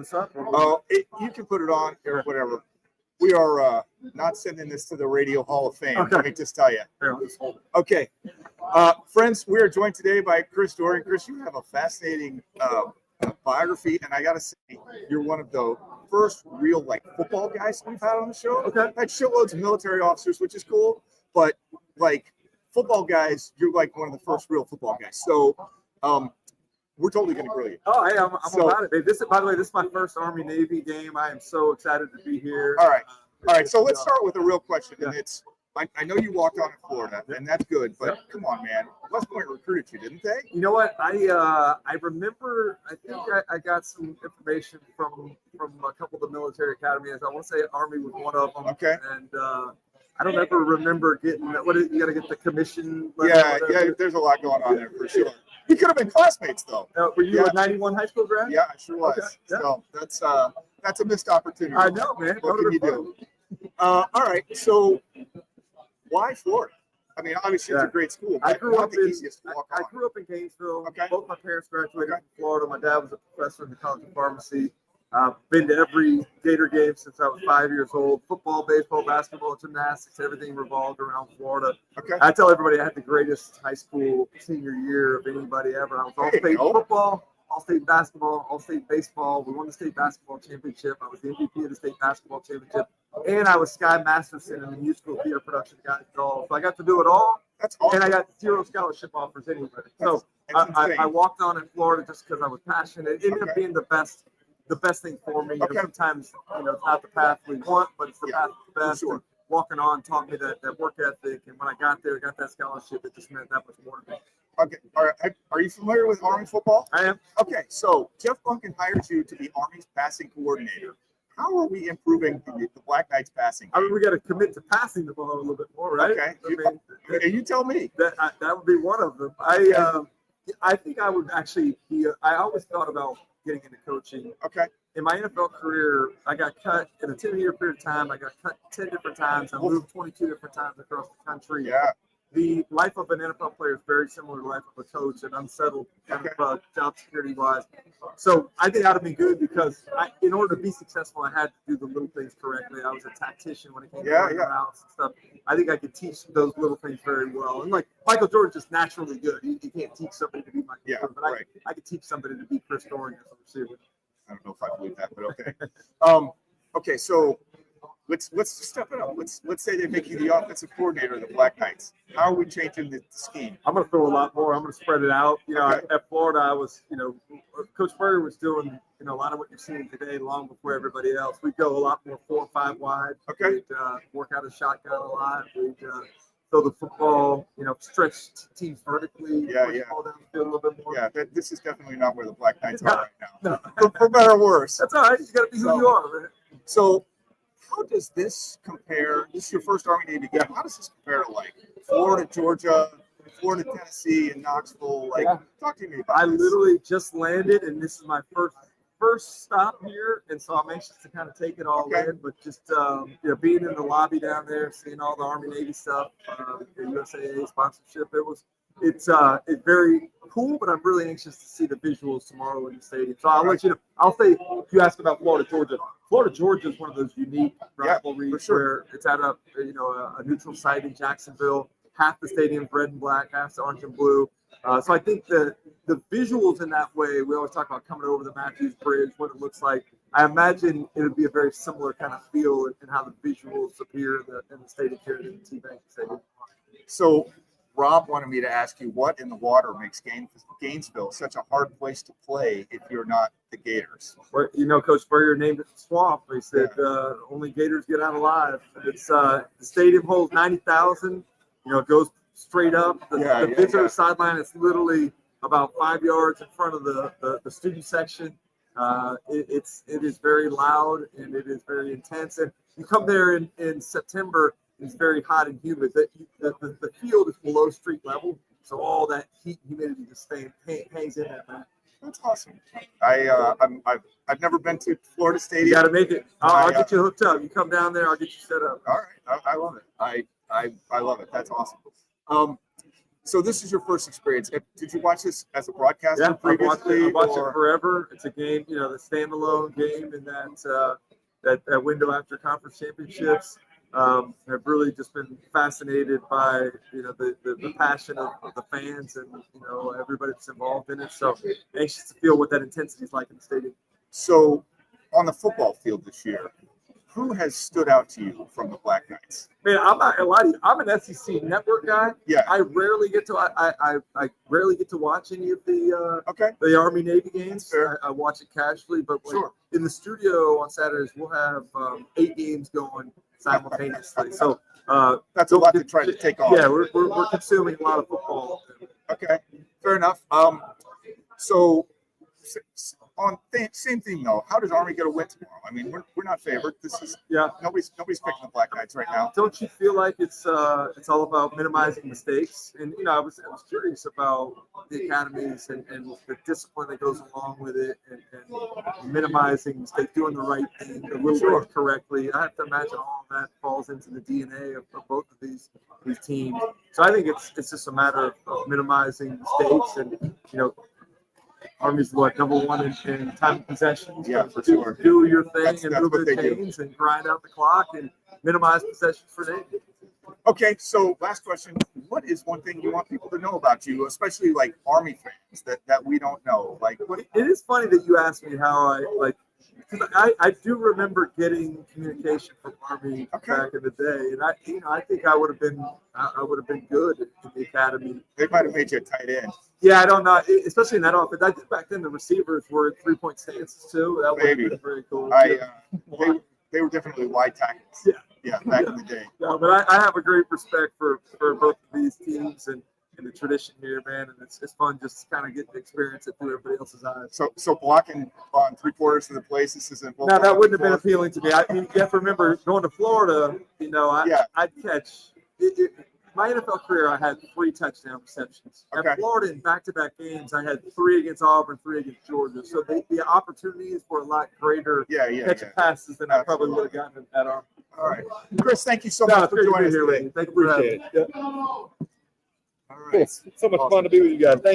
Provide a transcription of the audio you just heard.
this up? You can put it on or whatever. We are not sending this to the Radio Hall of Fame. Okay. Let me just tell you. Here, let's hold it. Okay. Friends, we are joined today by Chris Doering. Chris, you have a fascinating biography, and I got to say, you're one of the first real football guys we've had on the show. Okay. Had shitloads of military officers, which is cool, but football guys, you're one of the first real football guys. So we're totally going to grill you. Oh, hey, I'm about it, babe. By the way, this is my first Army-Navy game. I am so excited to be here. All right. So let's start with a real question, yeah. and it's I know you walked on in Florida, and that's good, but come on, man. West Point recruited you, didn't they? You know what? I remember. I think I got some information from a couple of the military academies. I want to say Army was one of them. Okay. And I don't ever remember getting you got to get the commission. Yeah. There's a lot going on there for sure. We could have been classmates, though. Were you a '91 high school grad? Yeah, I sure was. Okay. Yeah. So that's a missed opportunity. I know, man. What can you do? All right. So why Florida? I mean, obviously it's a great school. But I grew up in Gainesville. Okay. Both my parents graduated from Florida. My dad was a professor in the College of Pharmacy. Been to every Gator game since I was 5 years old. Football, baseball, basketball, gymnastics, everything revolved around Florida. Okay. I tell everybody I had the greatest high school senior year of anybody ever. I was all-state football, all-state basketball, all-state baseball. We won the state basketball championship. I was the MVP of the state basketball championship. And I was Sky Masterson in the musical theater production of Guys Doll. So I got to do it all. That's awesome. And I got 0 scholarship offers anyway. So I walked on in Florida just because I was passionate. It ended up being the best thing for me. Okay. Sometimes, it's not the path we want, but it's the path of the best. Sure. And walking on taught me that work ethic. And when I got there, got that scholarship, it just meant that much more to me. Okay. All right. Are you familiar with Army football? I am. Okay. So Jeff Bunkin hired you to be Army's passing coordinator. How are we improving the Black Knights passing game? I mean, we got to commit to passing the ball a little bit more, right? Okay. You tell me. That would be one of them. I think I would actually be. I always thought about getting into coaching. Okay. In my NFL career, I got cut in a 10-year period of time. I got cut 10 different times. I moved 22 different times across the country. Yeah. The life of an NFL player is very similar to the life of a coach and unsettled kind of job security wise. So I think that would be good because in order to be successful, I had to do the little things correctly. I was a tactician when it came to running routes and stuff. I think I could teach those little things very well. And Michael Jordan's just naturally good. You can't teach somebody to be Michael Jordan, but I could teach somebody to be Chris Doering as a receiver. I don't know if I believe that, but okay. Okay, so let's just step it up. Let's say they make you the offensive coordinator of the Black Knights. How are we changing the scheme? I'm going to throw a lot more. I'm going to spread it out. At Florida, I was, Coach Spurrier was doing, a lot of what you're seeing today long before everybody else. We'd go a lot more 4 or 5 wide. Okay. We'd work out a shotgun a lot. We'd throw the football, stretch teams vertically. Yeah. Ball down the field a little bit more. Yeah, this is definitely not where the Black Knights are right now. No. For better or worse. That's all right. You got to be who you are, man. So how does this compare? This is your first Army-Navy game. How does this compare to Florida, Georgia, Florida, Tennessee, and Knoxville? Talk to me about this. I literally just landed, and this is my first stop here, and so I'm anxious to kind of take it all in. But just being in the lobby down there, seeing all the Army-Navy stuff, the USAA sponsorship, it's very cool. But I'm really anxious to see the visuals tomorrow in the stadium. So I'll let you know. I'll say if you ask about Florida, Georgia. Florida, Georgia is one of those unique rivalries where it's at a neutral site in Jacksonville. Half the stadium's red and black, half's orange and blue. So I think the visuals in that way, we always talk about coming over the Matthews Bridge, what it looks like. I imagine it would be a very similar kind of feel in how the visuals appear in the stadium here in the T-Bank Stadium. So Rob wanted me to ask you what in the water makes Gainesville such a hard place to play if you're not the Gators? Well, Coach Spurrier named it the Swamp. He said only Gators get out alive. It's the stadium holds 90,000. It goes straight up. The visitor sideline is literally about 5 yards in front of the student section. It is very loud and it is very intense. And you come there in September. It's very hot and humid. The field is below street level, so all that heat and humidity just hangs in there, man. That's awesome. I've never been to Florida Stadium. You got to make it. I'll get you hooked up. You come down there, I'll get you set up. All right, I love it. I love it. That's awesome. So this is your first experience. Did you watch this as a broadcaster Yeah, I've previously? watched it forever. It's a game, the standalone game in that window after conference championships. I've really just been fascinated by the passion of the fans and everybody that's involved in it. So anxious to feel what that intensity is like in the stadium. So on the football field this year, who has stood out to you from the Black Knights? Man, I'm not gonna lie to you. I'm an SEC network guy. Yeah. I rarely get to I rarely get to watch any of the Army Navy games. I watch it casually, but in the studio on Saturdays we'll have 8 games going simultaneously. So that's a lot to try to take on. Yeah, we're consuming a lot of football. Okay, fair enough. So on same thing though, how does Army get a win tomorrow? I mean, we're not favored. This is nobody's picking the Black Knights right now. Don't you feel like it's all about minimizing mistakes? And I was curious about the academies and the discipline that goes along with it, and minimizing mistakes, doing the right thing, a little bit correctly. I have to imagine all of that falls into the DNA of both of these teams. So I think it's just a matter of minimizing mistakes and Army's number one in time of possession. Yeah, for sure. Do your thing That's and move what the they do. chains and grind out the clock and minimize possessions for Navy. Okay, so last question. What is one thing you want people to know about you, especially like Army fans that we don't know? Like, what? It is funny that you asked me how because I do remember getting communication from Army back in the day, and I think I would have been good in the academy. They might have made you a tight end. Yeah, I don't know, especially in that offense. I think back then the receivers were 3-point stances too. That would have been very cool. They were definitely wide tackles. Yeah, back in the day. No, but I have a great respect for both of these teams and the tradition here, man, and it's fun just to kind of get to experience it through everybody else's eyes. So blocking on 3/4 of the place, this isn't. No, that wouldn't have been appealing to me. You have to remember going to Florida. I'd catch. My NFL career, I had 3 touchdown receptions. Okay. At Florida, in back-to-back games, I had 3 against Auburn, 3 against Georgia. So the opportunities were a lot greater catching passes than I probably would have gotten at Auburn. All right, Chris, thank you so much for joining us here, today. Thank you for having me. All right. So much fun to be with you guys. Thank you.